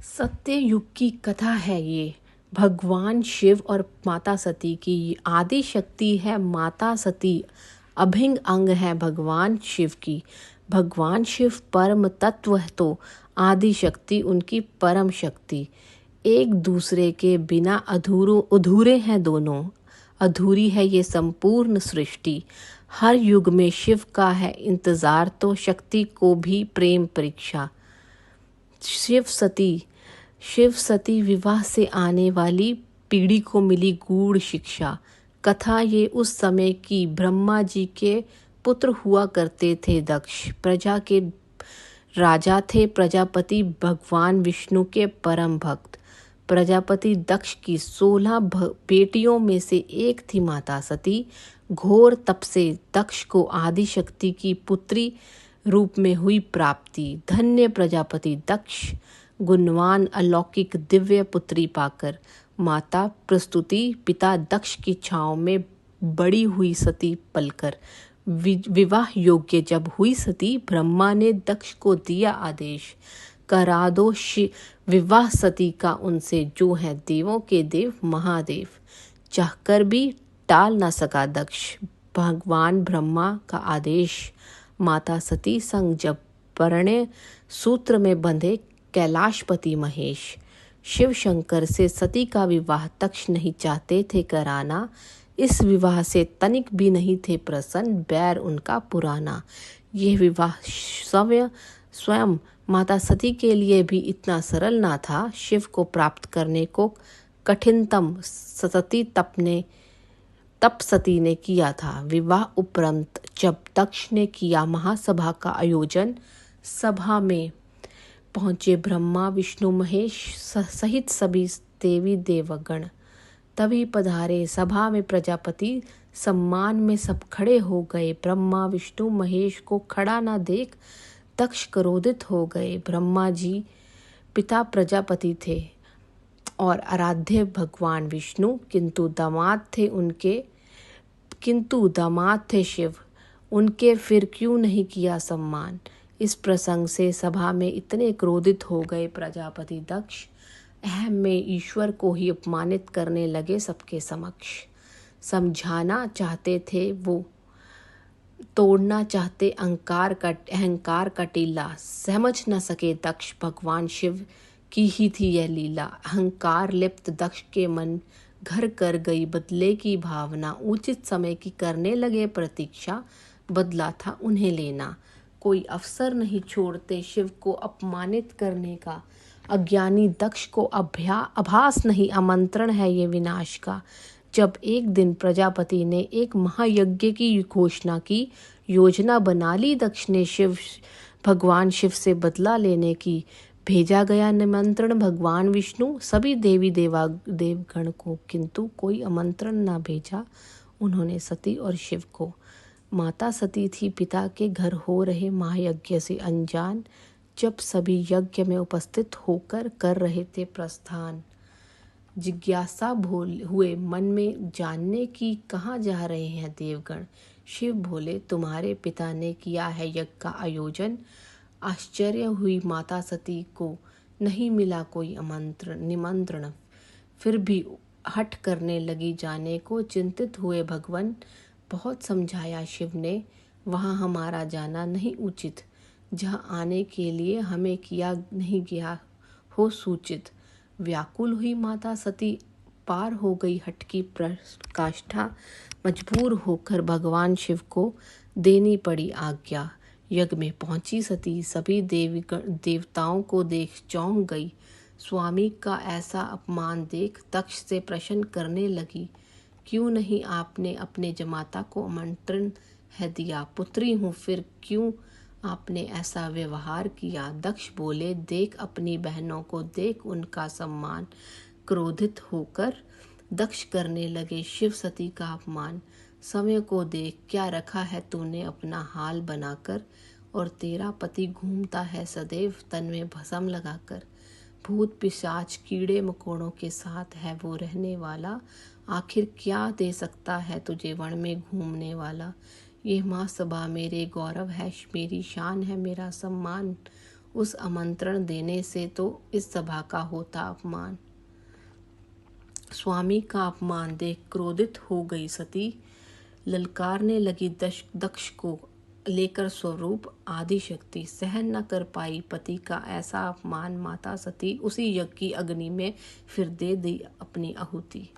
सत्य युग की कथा है ये। भगवान शिव और माता सती की आदि शक्ति है माता सती। अभिन्न अंग है भगवान शिव की। भगवान शिव परम तत्व है तो आदि शक्ति उनकी परम शक्ति। एक दूसरे के बिना अधूरे हैं दोनों। अधूरी है ये संपूर्ण सृष्टि। हर युग में शिव का है इंतजार तो शक्ति को भी प्रेम परीक्षा। शिव सती विवाह से आने वाली पीढ़ी को मिली गूढ़ शिक्षा। कथा ये उस समय की। ब्रह्मा जी के पुत्र हुआ करते थे दक्ष। प्रजा के राजा थे प्रजापति भगवान विष्णु के परम भक्त। प्रजापति दक्ष की 16 बेटियों में से एक थी माता सती। घोर तप से दक्ष को आदि शक्ति की पुत्री रूप में हुई प्राप्ति। धन्य प्रजापति दक्ष गुणवान अलौकिक दिव्य पुत्री पाकर। माता प्रस्तुति पिता दक्ष की छाँव में बड़ी हुई सती पलकर। विवाह योग्य जब हुई सती ब्रह्मा ने दक्ष को दिया आदेश। करा दो विवाह सती का उनसे जो है देवों के देव महादेव। चाहकर भी टाल न सका दक्ष भगवान ब्रह्मा का आदेश। माता सती संग जब परिणय सूत्र में बंधे कैलाशपति महेश। शिव शंकर से सती का विवाह दक्ष नहीं चाहते थे कराना। इस विवाह से तनिक भी नहीं थे प्रसन्न बैर उनका पुराना। यह विवाह स्वयं माता सती के लिए भी इतना सरल ना था। शिव को प्राप्त करने को कठिनतम तप सती ने किया था। विवाह उपरांत जब दक्ष ने किया महासभा का आयोजन। सभा में पहुंचे ब्रह्मा विष्णु महेश सहित सभी देवी देवगण। तभी पधारे सभा में प्रजापति सम्मान में सब खड़े हो गए। ब्रह्मा विष्णु महेश को खड़ा ना देख दक्ष क्रोधित हो गए। ब्रह्मा जी पिता प्रजापति थे और आराध्य भगवान विष्णु किंतु दामाद थे शिव। उनके फिर क्यों नहीं किया सम्मान। इस प्रसंग से सभा में इतने क्रोधित हो गए प्रजापति दक्ष। अहम में ईश्वर को ही अपमानित करने लगे सबके समक्ष। समझाना चाहते थे वो तोड़ना चाहते अहंकार का टीला। समझ न सके दक्ष भगवान शिव की ही थी यह लीला। अहंकार लिप्त दक्ष के मन घर कर गई बदले की भावना। उचित समय की करने लगे प्रतीक्षा बदला था उन्हें लेना। कोई अवसर नहीं छोड़ते शिव को अपमानित करने का। अज्ञानी दक्ष को आभास नहीं आमंत्रण है ये विनाश का। जब एक दिन प्रजापति ने एक महायज्ञ की घोषणा की। योजना बना ली दक्ष ने भगवान शिव से बदला लेने की। भेजा गया निमंत्रण भगवान विष्णु सभी देवी देवगण को किंतु कोई आमंत्रण ना भेजा उन्होंने सती और शिव को। माता सती थी पिता के घर हो रहे महायज्ञ से अनजान। जब सभी यज्ञ में उपस्थित होकर कर रहे थे प्रस्थान। जिज्ञासा हुए मन में जानने की कहाँ जा रहे हैं देवगण। शिव बोले तुम्हारे पिता ने किया है यज्ञ का आयोजन। आश्चर्य हुई माता सती को नहीं मिला कोई निमंत्रण। फिर भी हठ करने लगी जाने को। चिंतित हुए भगवान बहुत समझाया शिव ने। वहाँ हमारा जाना नहीं उचित। जहाँ आने के लिए हमें किया नहीं गया हो सूचित। व्याकुल हुई माता सती पार हो गई हठ की प्रकाष्ठा। मजबूर होकर भगवान शिव को देनी पड़ी आज्ञा। यज्ञ में पहुंची सती सभी देवताओं को देख चौंक गई। स्वामी का ऐसा अपमान देख दक्ष से प्रश्न करने लगी। क्यों नहीं आपने अपने जमाता को आमंत्रण है दिया। पुत्री हूँ फिर क्यों आपने ऐसा व्यवहार किया। दक्ष बोले देख अपनी बहनों को देख उनका सम्मान। क्रोधित होकर दक्ष करने लगे शिव सती का अपमान। समय को देख क्या रखा है तूने अपना हाल बनाकर। और तेरा पति घूमता है सदैव तन में भस्म लगाकर। भूत पिशाच कीड़े मकोड़ों के साथ है वो रहने वाला। आखिर क्या दे सकता है तुझे वन में घूमने वाला। ये माँ सभा मेरे गौरव है मेरी शान है मेरा सम्मान। उस आमंत्रण देने से तो इस सभा का होता अपमान। स्वामी का अपमान देख क्रोधित हो गई सती, ललकारने लगी दक्ष को लेकर स्वरूप आदि शक्ति। सहन न कर पाई पति का ऐसा अपमान माता सती, उसी यज्ञ की अग्नि में फिर दे दी अपनी आहुति।